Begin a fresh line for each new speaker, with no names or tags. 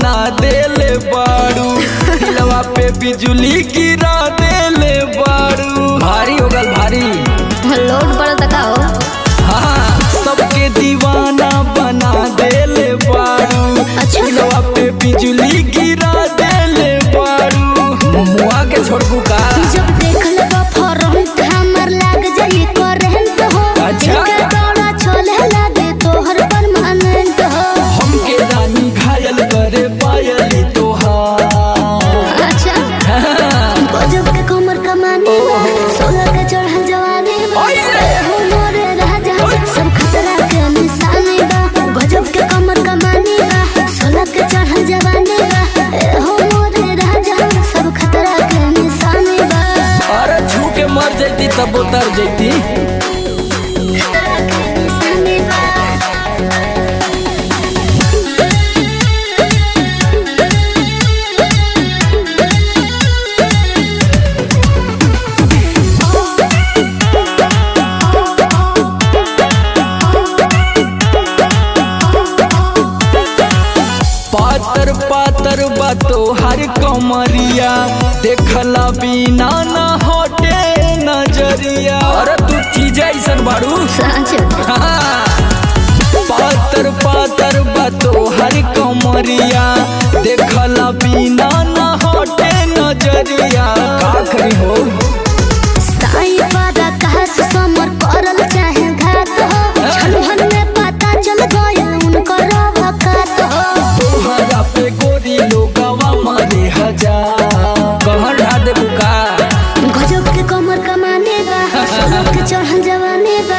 बना देले बाड़ू, दिलवा पे बिजली गिरा देले बाड़ू। भारी हो गल भारी,
लोड पड़ता का हो।
हाँ सबके दीवाना बना देले बाड़ू, दिलवा पे बिजली गिरा देले बाड़ू। मुआ के छोड़बू का
जब देख लेबा फरहट हमर लाग जाई करंट हो।
अच्छा
दौड़ा छोले लागे तोहर परमानेंट हो।
हमके रानी घायल करे पायली तोहार।
अच्छा गजब के कमर कमानी बा, 16 के चढ़ल जवानी बा। हो मोरे राजा सब खतरा के निशानी बा। गजब के कमर कमानी बा, 16 के चढ़ल जवानी बा। हो मोरे राजा सब खतरा के निशानी बा।
अरे छू के मर जैती तब उतर जैती।
खतरा के निशानी बा।
पातर पातर बातो हर कमरिया, देखला बिना ना हटे नजरिया। अरे तू चीज ऐसन बाड़ू।
सच
हाँ। पातर पातर बातो हर कमरिया, देखला बिना ना हटे नजरिया। का करी हो
साई वादा कहा से समर करल चाहे घात हो। छलहन में पता चल गया उनकर वकात हो।
तोहरा पे गोरी लोगवा मारे हजार। कहर ढा दे बुका
गजब के कमर कमाने बा, 16 के चढ़ल जवानी बा।